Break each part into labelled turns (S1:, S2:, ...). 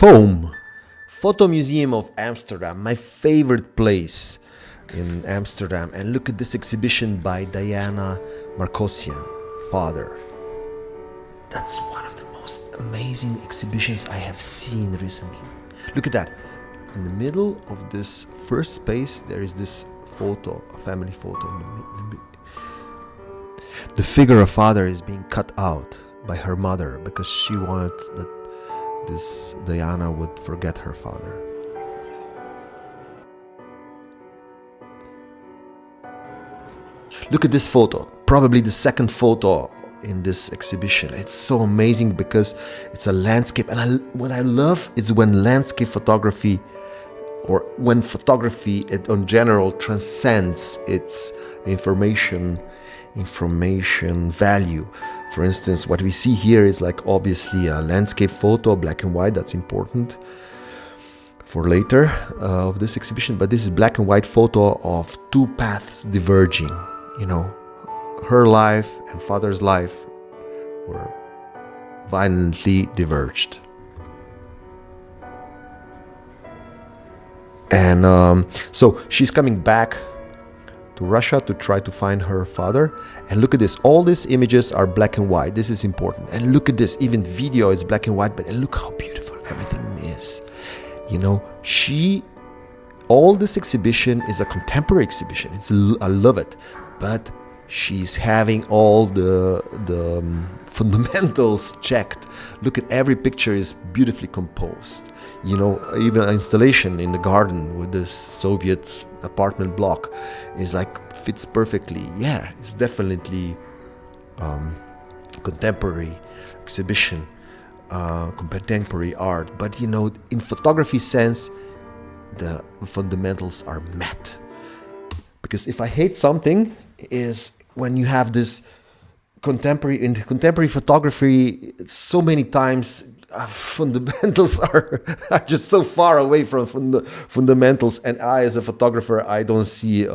S1: Foam, Photo Museum of Amsterdam, my favorite place in Amsterdam. And look at this exhibition by Diana Markosian, father. That's one of the most amazing exhibitions I have seen recently. Look at that. In the middle of this first space, there is this photo, a family photo. The figure of father is being cut out by her mother because she wanted that this Diana would forget her father. Look at this photo, probably the second photo in this exhibition. It's so amazing because it's a landscape, and what I love is when landscape photography, or when photography in general transcends its information value. For instance, what we see here is like obviously a landscape photo, black and white. That's important for later of this exhibition, but this is black and white photo of two paths diverging. You know, her life and father's life were violently diverged. And so she's coming back to Russia to try to find her father. And look at this, all these images are black and white. This is important. And look at this, even video is black and white, but look how beautiful everything is. You know, all this exhibition is a contemporary exhibition. I love it, but she's having all the fundamentals checked. Look at every picture is beautifully composed. You know, even an installation in the garden with this Soviet apartment block is like fits perfectly. Yeah, it's definitely contemporary exhibition, contemporary art. But you know, in photography sense, the fundamentals are met. Because if I hate something, is when you have this contemporary photography, so many times fundamentals are just so far away from fundamentals, and I as a photographer, I don't see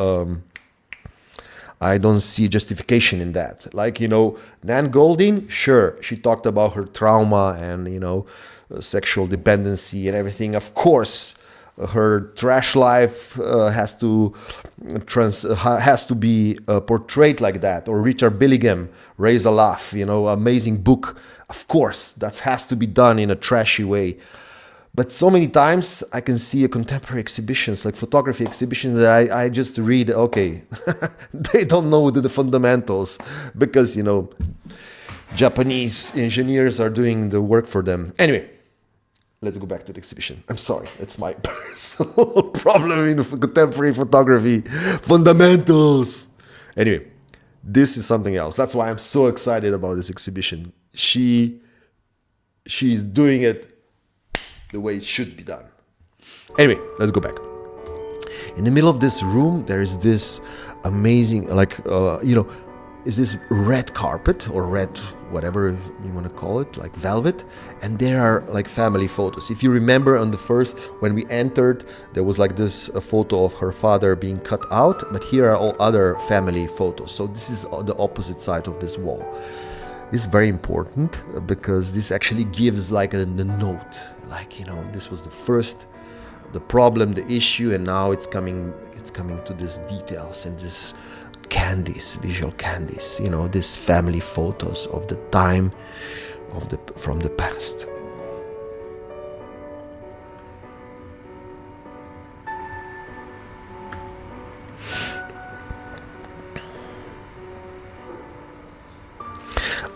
S1: justification in that. Like, you know, Nan Goldin, sure, she talked about her trauma and, you know, sexual dependency and everything. Of course, her trash life has to be portrayed like that. Or Richard Billingham, Raise a Laugh, you know, amazing book. Of course, that has to be done in a trashy way. But so many times I can see a contemporary exhibitions, like photography exhibitions, that I just read, okay, they don't know the fundamentals because, you know, Japanese engineers are doing the work for them. Anyway, let's go back to the exhibition. I'm sorry, it's my personal problem in contemporary photography. Fundamentals. Anyway, this is something else. That's why I'm so excited about this exhibition. She's doing it the way it should be done. Anyway, let's go back. In the middle of this room, there is this amazing, is this red carpet or red, whatever you want to call it, like velvet, and there are like family photos. If you remember on the first, when we entered, there was like this a photo of her father being cut out, but here are all other family photos. So this is the opposite side of this wall. This is very important because this actually gives like a note, like, you know, this was the problem, the issue, and now it's coming to these details and this candies, visual candies, you know, these family photos of the time from the past.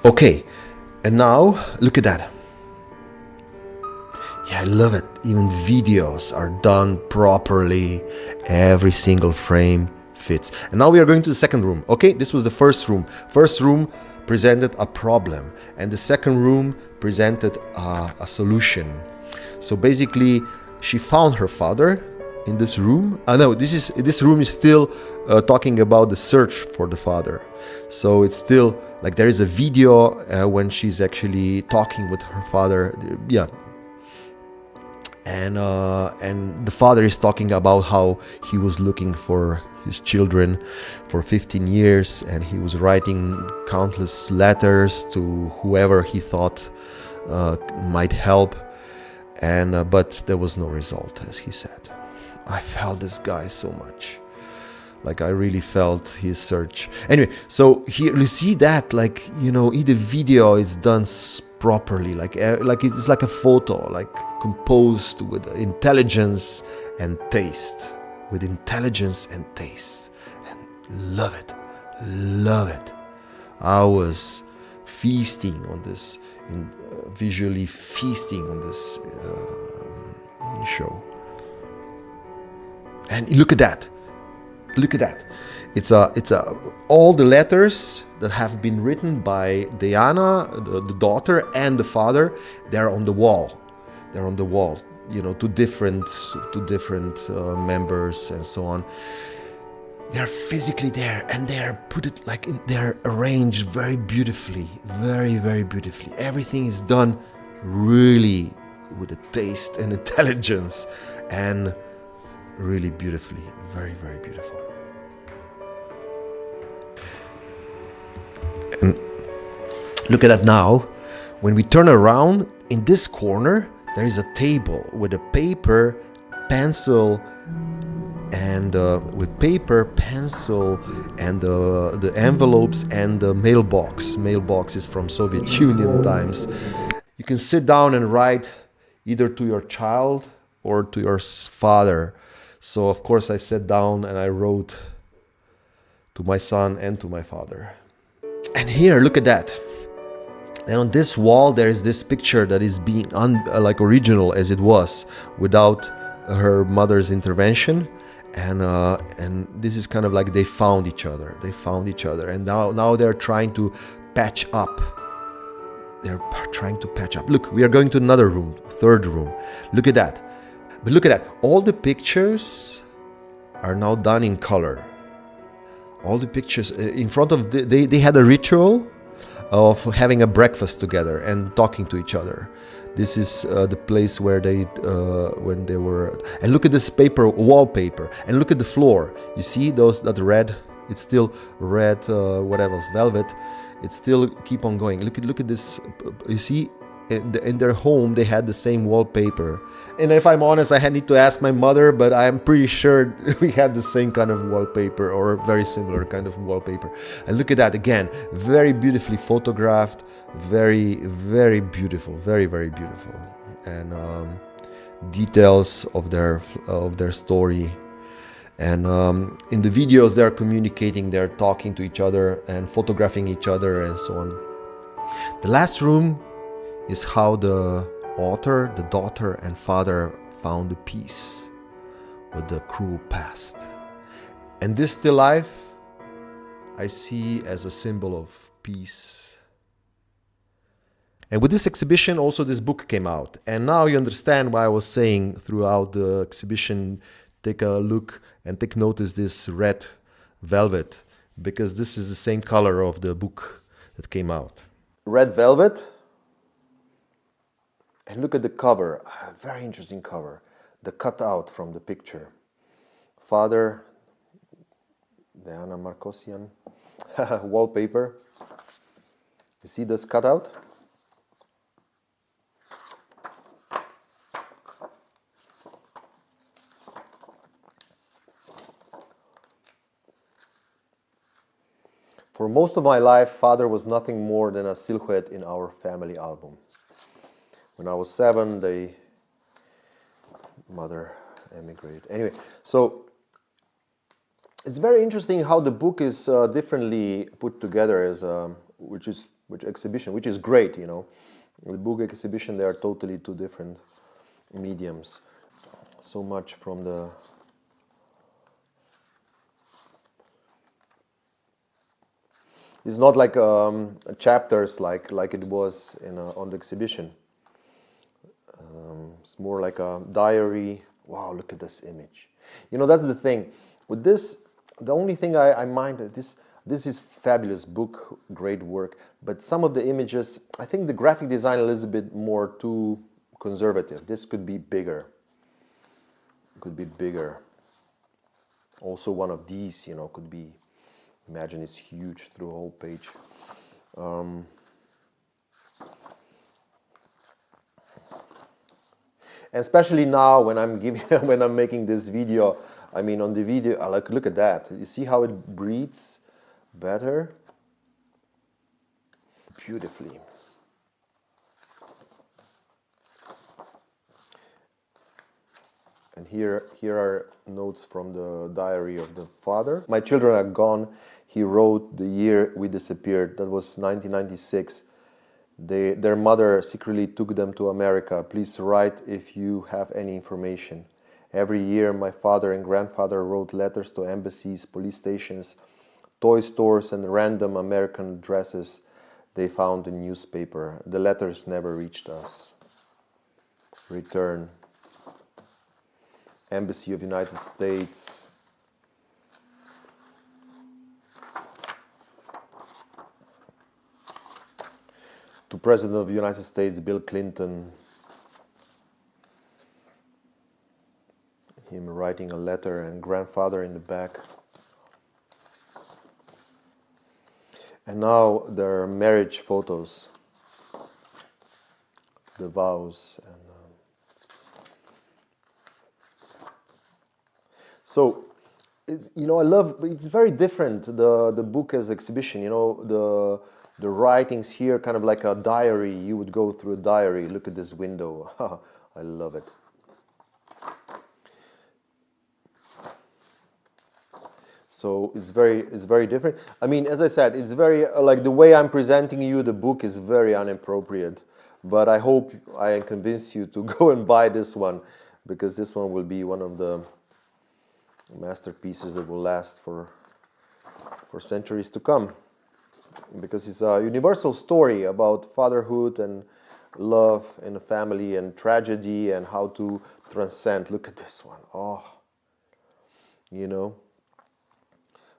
S1: Okay, and now look at that. Yeah, I love it. Even videos are done properly. Every single frame fits. And now we are going to the second room. Okay, this was the first room. First room presented a problem, and the second room presented a solution. So basically, she found her father in this room. This room is still talking about the search for the father. So it's still like there is a video when she's actually talking with her father. Yeah. And the father is talking about how he was looking for his children for 15 years, and he was writing countless letters to whoever he thought might help. And but there was no result, as he said. I felt this guy so much. Like I really felt his search. Anyway, so here you see that, like, you know, the video is done properly, like it's like a photo, like composed with intelligence and taste, and love it, love it. I was feasting on this, visually feasting on this show. And look at that. Look at that. It's all the letters that have been written by Diana, the daughter, and the father. They're on the wall. They're on the wall. You know, to different members and so on. They're physically there, and they're they're arranged very beautifully, very, very beautifully. Everything is done really with a taste and intelligence, and really beautifully, very, very beautiful. And look at that now. When we turn around, in this corner, there is a table with a paper, pencil, and with paper, pencil, and the envelopes and the mailbox. Mailbox is from Soviet Union times. You can sit down and write either to your child or to your father. So of course I sat down and I wrote to my son and to my father. And here, look at that. And on this wall there is this picture that is being like original as it was, without her mother's intervention. And this is kind of like they found each other. And now they're trying to patch up. Look, we are going to another room, third room. Look at that. But look at that. All the pictures are now done in color. All the pictures in front of they had a ritual of having a breakfast together and talking to each other. This is the place where when they were. And look at this wallpaper, and look at the floor. You see that red? It's still red. Whatever, velvet. It's still keep on going. Look at this. You see, in their home they had the same wallpaper. And if I'm honest, I need to ask my mother, but I'm pretty sure we had the same kind of wallpaper, or very similar kind of wallpaper. And look at that again, very beautifully photographed, very, very beautiful, very, very beautiful, and details of their story. And in the videos, they're communicating, they're talking to each other and photographing each other and so on. The last room is how the author, the daughter, and father found a peace with the cruel past. And this still life I see as a symbol of peace. And with this exhibition also this book came out. And now you understand why I was saying throughout the exhibition, take a look and take notice this red velvet, because this is the same color of the book that came out. Red velvet. And look at the cover, a very interesting cover, the cutout from the picture. Father, Diana Markosian, wallpaper. You see this cutout? For most of my life, Father was nothing more than a silhouette in our family album. When I was 7, mother emigrated. Anyway, so it's very interesting how the book is differently put together as which exhibition, which is great, you know. The book exhibition, they are totally two different mediums. So much from the it's not like chapters like it was on the exhibition. It's more like a diary. Wow, look at this image. You know, that's the thing. With this, the only thing I mind, this is fabulous book, great work, but some of the images, I think the graphic design is a little bit more too conservative. This could be bigger. Could be bigger. Also one of these, you know, could be, imagine it's huge through a whole page. And especially now when I'm giving, when I'm making this video, I mean, on the video, I like, look at that. You see how it breathes better? Beautifully. And here are notes from the diary of the father. My children are gone. He wrote the year we disappeared. That was 1996. Their mother secretly took them to America. Please write if you have any information. Every year, my father and grandfather wrote letters to embassies, police stations, toy stores, and random American addresses they found in newspaper. The letters never reached us. Return. Embassy of United States. To President of the United States, Bill Clinton. Him writing a letter and grandfather in the back. And now their marriage photos. The vows. And, so, it's, you know, I love, it's very different, the book as exhibition, you know, the writings here, kind of like a diary. You would go through a diary. Look at this window. I love it. So it's very different. I mean, as I said, it's very, like the way I'm presenting you the book is very inappropriate. But I hope I convince you to go and buy this one, because this one will be one of the masterpieces that will last for centuries to come. Because it's a universal story about fatherhood and love in a family and tragedy and how to transcend. Look at this one. Oh, you know,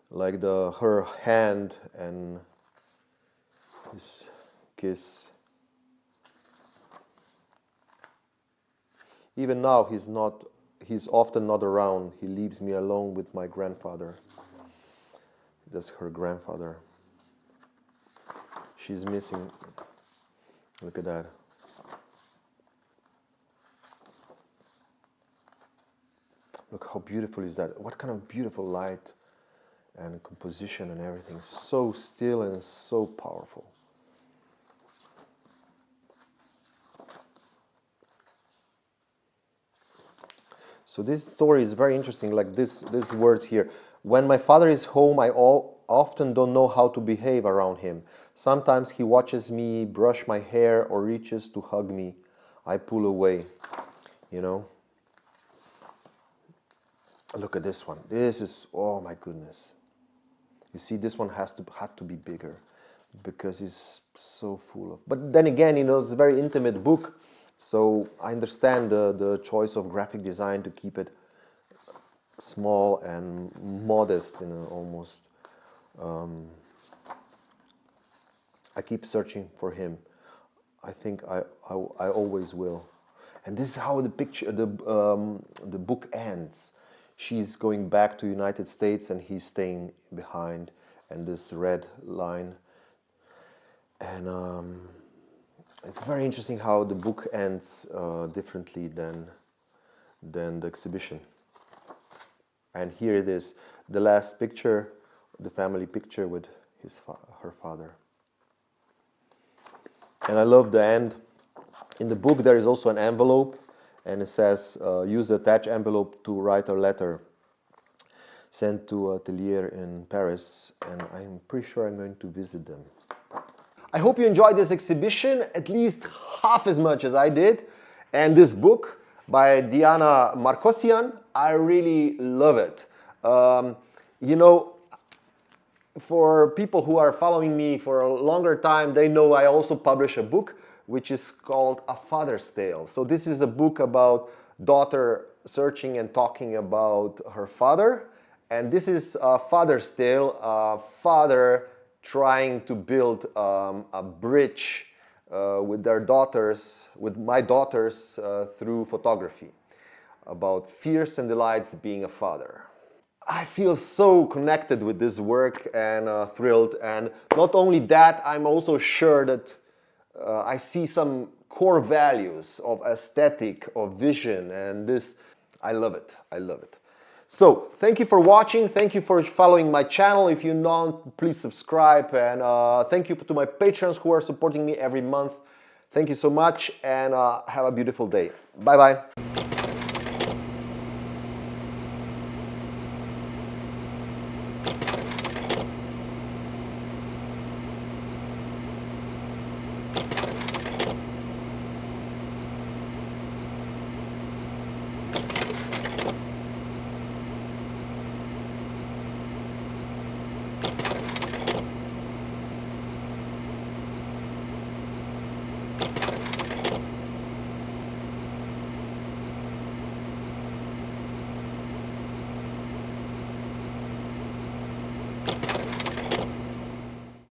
S1: like her hand and his kiss. Even now he's often not around. He leaves me alone with my grandfather. That's her grandfather. She's missing. Look at that. Look how beautiful is that. What kind of beautiful light and composition and everything. So still and so powerful. So this story is very interesting, like these words here. When my father is home, I often don't know how to behave around him. Sometimes he watches me brush my hair or reaches to hug me. I pull away, you know. Look at this one. This is, oh my goodness. You see, this one had to be bigger because it's so full of... But then again, you know, it's a very intimate book. So I understand the choice of graphic design to keep it small and modest, you know, almost. I keep searching for him. I think I always will. And this is how the book ends. She's going back to United States and he's staying behind, and this red line. And it's very interesting how the book ends differently than the exhibition. And here it is, the last picture, the family picture with her father. And I love the end. In the book there is also an envelope, and it says, use the attached envelope to write a letter sent to Atelier in Paris, and I'm pretty sure I'm going to visit them. I hope you enjoyed this exhibition at least half as much as I did. And this book by Diana Markosian, I really love it. You know, for people who are following me for a longer time, they know I also publish a book which is called A Father's Tale. So this is a book about daughter searching and talking about her father. And this is a father's tale, a father trying to build a bridge with their daughters, with my daughters, through photography, about fears and delights being a father. I feel so connected with this work and thrilled. And not only that, I'm also sure that I see some core values of aesthetic, of vision, and this, I love it. I love it. So, thank you for watching. Thank you for following my channel. If you're not, please subscribe. And thank you to my patrons who are supporting me every month. Thank you so much, and have a beautiful day. Bye-bye.